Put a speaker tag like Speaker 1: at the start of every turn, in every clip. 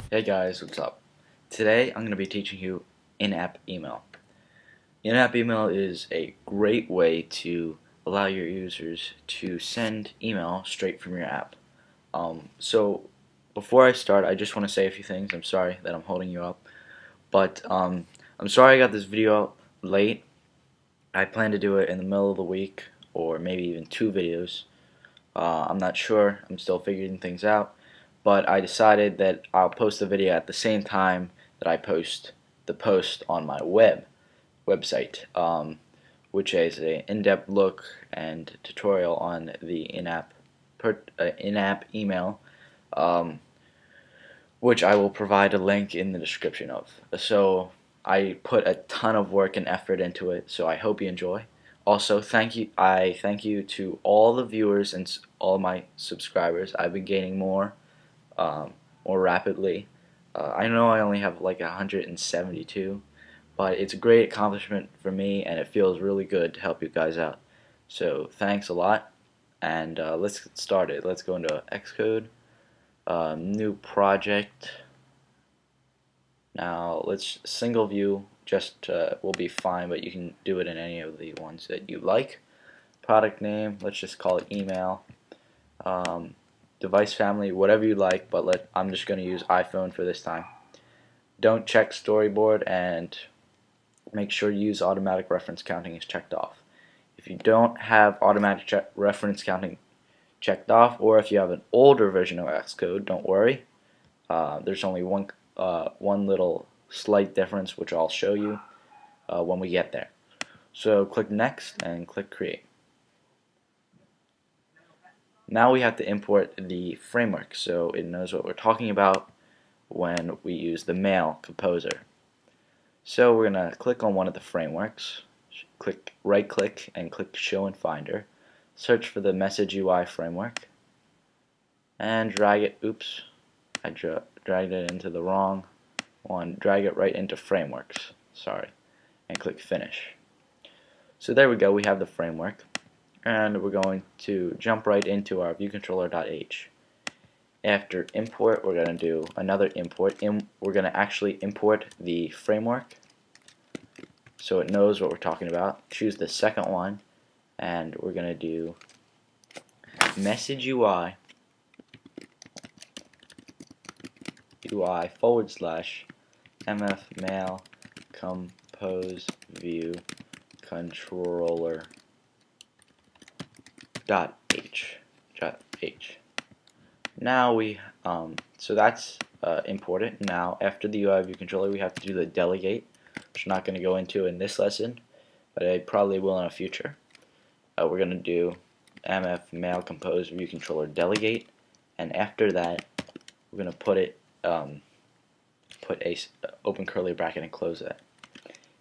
Speaker 1: Hey guys, what's up? Today I'm going to be teaching you in-app email. In-app email is a great way to allow your users to send email straight from your app. So before I start, I just want to say a few things. I'm sorry that I'm holding you up, but I'm sorry I got this video out late. I plan to do it in the middle of the week, or maybe even 2 videos. I'm not sure. I'm still figuring things out. But I decided that I'll post the video at the same time that I post the post on my website, which is an in-depth look and tutorial on the in-app email, which I will provide a link in the description of. So I put a ton of work and effort into it, so I hope you enjoy. Also, I thank you to all the viewers and all my subscribers. I've been gaining more rapidly. I know I only have like 172, but it's a great accomplishment for me, and it feels really good to help you guys out. So thanks a lot, and let's get started. Let's go into Xcode, new project. Now let's single view. Just will be fine, but you can do it in any of the ones that you like. Product name, let's just call it email. Device family, whatever you like, but I'm just going to use iPhone for this time. Don't check storyboard, and make sure you use automatic reference counting is checked off. If you don't have automatic reference counting checked off, or if you have an older version of Xcode, don't worry. There's only one little slight difference, which I'll show you when we get there. So click next and click create. Now we have to import the framework so it knows what we're talking about when we use the mail composer. So we're going to click on one of the frameworks, right click and click show in Finder, search for the Message UI framework, and drag it, oops, I dragged it into the wrong one, drag it right into frameworks, sorry, and click finish. So there we go, we have the framework. And we're going to jump right into our viewcontroller.h. After import, we're going to do another import. We're going to actually import the framework so it knows what we're talking about. Choose the second one, and we're going to do message UI mf mail compose view controller .h. Now so that's imported. Now after the UI view controller, we have to do the delegate, which I'm not going to go into in this lesson, but I probably will in a future. We're going to do mf mail compose view controller delegate, and after that we're going to put a open curly bracket and close that.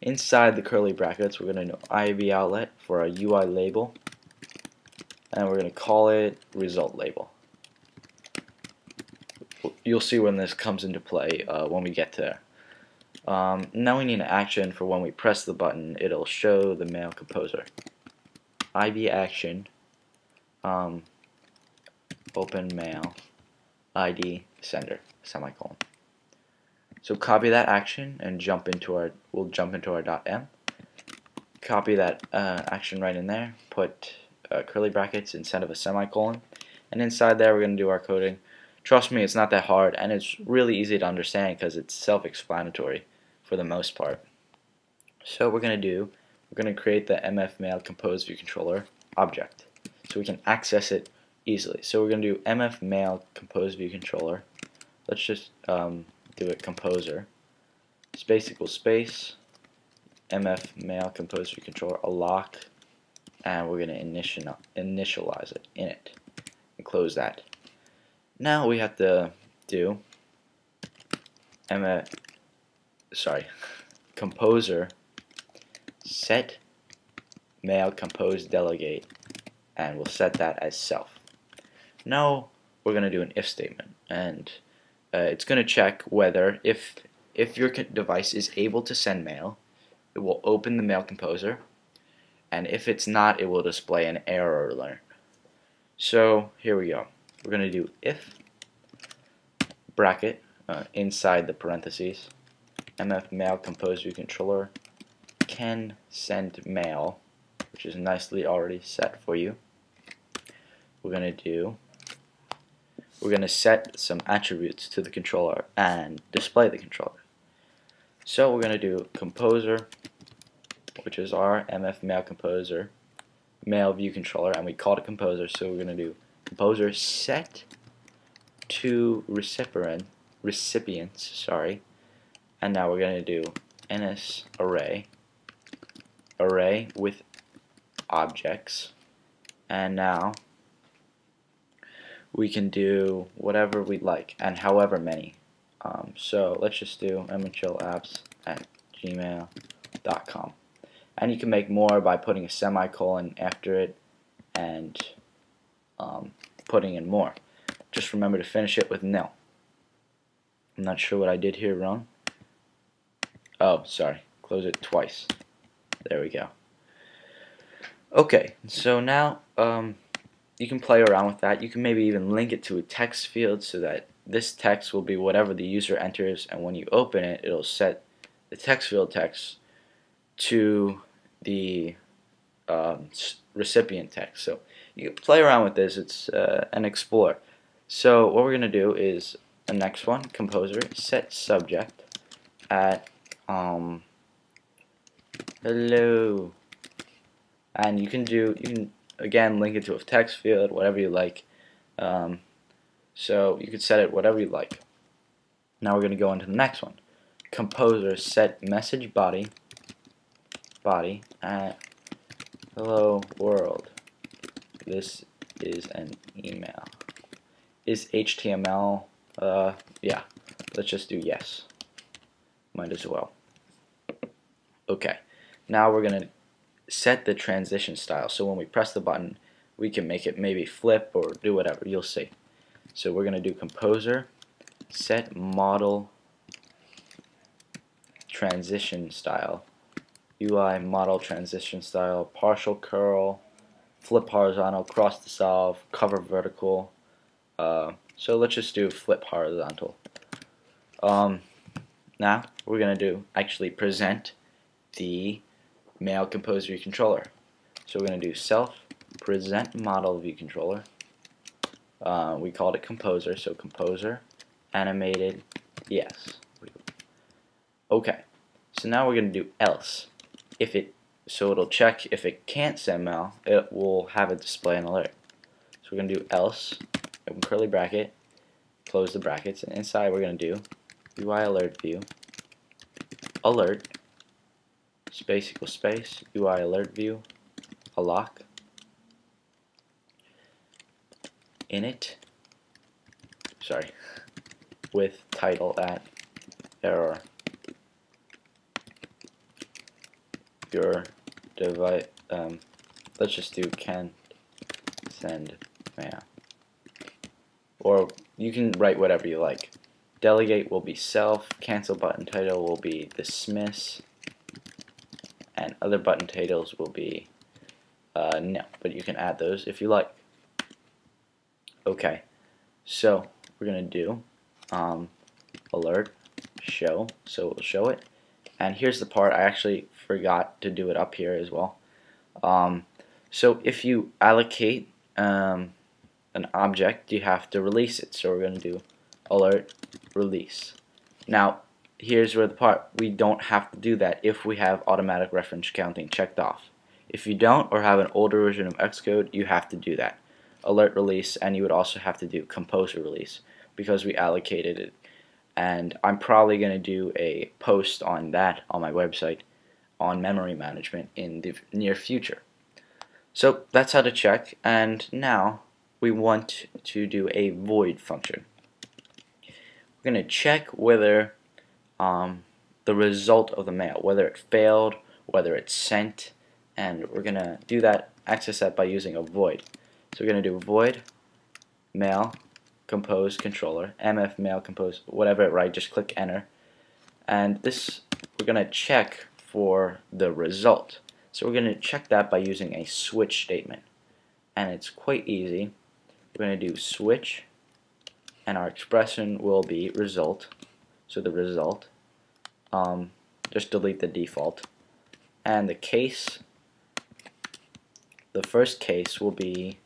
Speaker 1: Inside the curly brackets, we're going to do IB outlet for a UI label, and we're going to call it result label. You'll see when this comes into play when we get there. Now we need an action for when we press the button, it'll show the mail composer. IB action, open mail, ID sender, semicolon. So copy that action and we'll jump into our .m. Copy that action right in there, put curly brackets instead of a semicolon, and inside there we're going to do our coding. Trust me, it's not that hard, and it's really easy to understand because it's self-explanatory for the most part. So we're going to create the mf mail compose view controller object so we can access it easily. So we're going to do mf mail compose view controller. Let's just do it composer space equals space mf mail compose view controller alloc, and we're going to initialize it in it and close that. Now we have to do composer set mail compose delegate, and we'll set that as self. Now we're going to do an if statement, and it's going to check whether if your device is able to send mail, it will open the mail composer, and if it's not, it will display an error alert. So here we go. We're going to do if bracket inside the parentheses mf mail compose view controller can send mail, which is nicely already set for you. We're going to set some attributes to the controller and display the controller. So we're going to do composer, which is our mf mail composer mail view controller, and we called it composer, so we're going to do composer set to recipients, sorry, and now we're going to do ns array with objects, and now we can do whatever we'd like and however many. So let's just do mhlapps@gmail.com, and you can make more by putting a semicolon after it and putting in more. Just remember to finish it with nil. I'm not sure what I did here wrong. Oh, sorry. Close it twice. There we go. Okay, so now you can play around with that. You can maybe even link it to a text field so that this text will be whatever the user enters, and when you open it, it'll set the text field text to the recipient text. So you can play around with this. It's an explore. So what we're going to do is the next one, composer set subject at hello, and you can again link it to a text field, whatever you like. So you could set it whatever you like. Now we're going to go into the next one, composer set message body at hello world. This is an email. Is HTML? Yeah. Let's just do yes. Might as well. Okay. Now we're gonna set the transition style. So when we press the button, we can make it maybe flip or do whatever. You'll see. So we're gonna do composer set model transition style. UI model transition style, partial curl, flip horizontal, cross dissolve, cover vertical. So let's just do flip horizontal. Now we're going to actually present the mail compose view controller. So we're going to do self present model view controller. We called it composer, so composer animated yes. Okay, so now we're going to do else. So it'll check if it can't send mail, it will have it display an alert. So we're going to do else, open curly bracket, close the brackets, and inside we're going to do UI alert view, alert, space equals space, UI alert view, a lock, init, sorry, with title at error. Your device, let's just do can send mail, or you can write whatever you like. Delegate will be self, cancel button title will be dismiss, and other button titles will be no, but you can add those if you like. Okay, so we're gonna do alert show, so it will show it. And here's the part, I actually forgot to do it up here as well. So if you allocate an object, you have to release it. So we're going to do alert release. Now here's where the part, we don't have to do that if we have automatic reference counting checked off. If you don't, or have an older version of Xcode, you have to do that. Alert release, and you would also have to do composer release because we allocated it. And I'm probably going to do a post on that on my website on memory management in the near future. So that's how to check, and now we want to do a void function. We're going to check whether the result of the mail, whether it failed, whether it's sent, and we're going to do that, access that by using a void. So we're going to do void mail compose controller, mf mail compose, whatever, right? Just click enter, and this we're going to check for the result. So we're going to check that by using a switch statement, and it's quite easy. we're going to do switch, and our expression will be result. So the result, just delete the default, and the case, the first case will be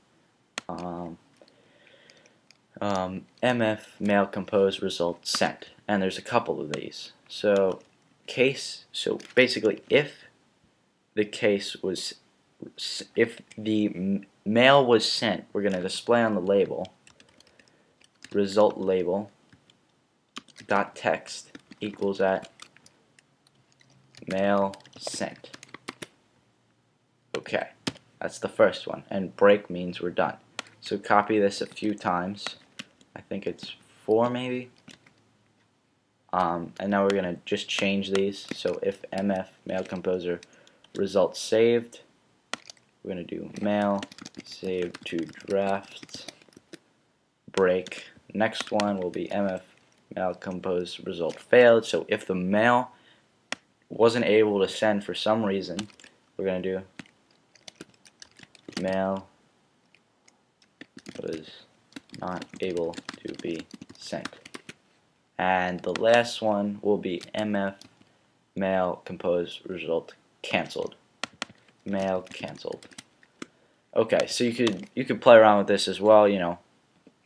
Speaker 1: mf mail compose result sent, and there's a couple of these. So case, so basically if the case was, if the mail was sent, we're going to display on the label result label dot text equals at mail sent. Okay, that's the first one, and break means we're done. So copy this a few times. I think it's 4 maybe. And now we're gonna just change these. So if mf mail composer result saved, we're gonna do mail saved to drafts break. Next one will be mf mail compose result failed. So if the mail wasn't able to send for some reason, we're gonna do mail was not able to be sent. And the last one will be mf mail compose result canceled. Mail canceled. Okay, so you could play around with this as well, you know.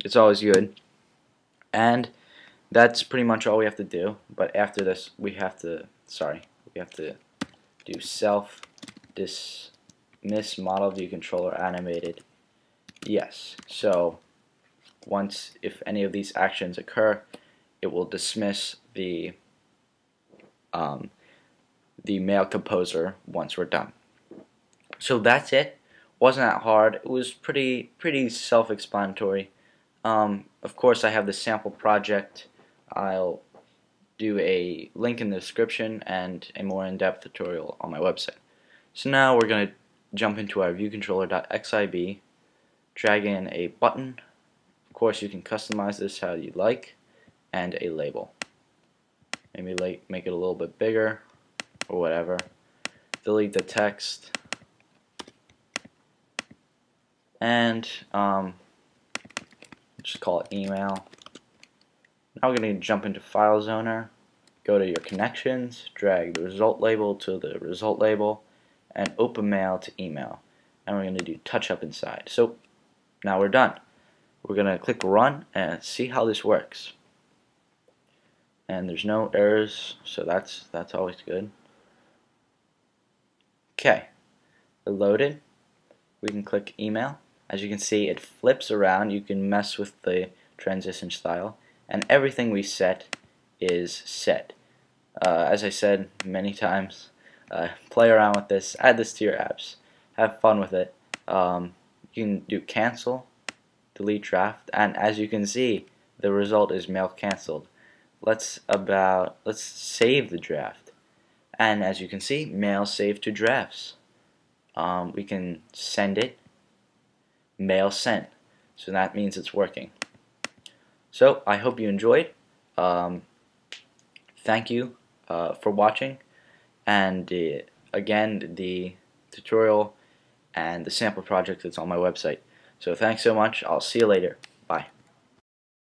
Speaker 1: It's always good. And that's pretty much all we have to do. But after this we have to do self dismiss model view controller animated. Yes. So once, if any of these actions occur, it will dismiss the mail composer once we're done. So that's it. Wasn't that hard. It was pretty self-explanatory. Of course, I have the sample project. I'll do a link in the description and a more in-depth tutorial on my website. So now we're going to jump into our viewcontroller.xib, drag in a button. Of course, you can customize this how you like, and a label. Maybe make it a little bit bigger or whatever. Delete the text, and just call it email. Now we're going to jump into File Zoner, go to your connections, drag the result label to the result label, and open mail to email. And we're going to do touch up inside. So now we're done. We're going to click run and see how this works. And there's no errors, so that's always good. Okay, it loaded. We can click email. As you can see, it flips around. You can mess with the transition style, and everything we set is set. As I said many times, play around with this, add this to your apps, have fun with it. You can do cancel, delete draft, and as you can see, the result is mail canceled. Let's save the draft, and as you can see, mail saved to drafts. We can send it, mail sent, so that means it's working. So I hope you enjoyed. Thank you for watching, and again, the tutorial and the sample project is on my website. So thanks so much. I'll see you later. Bye.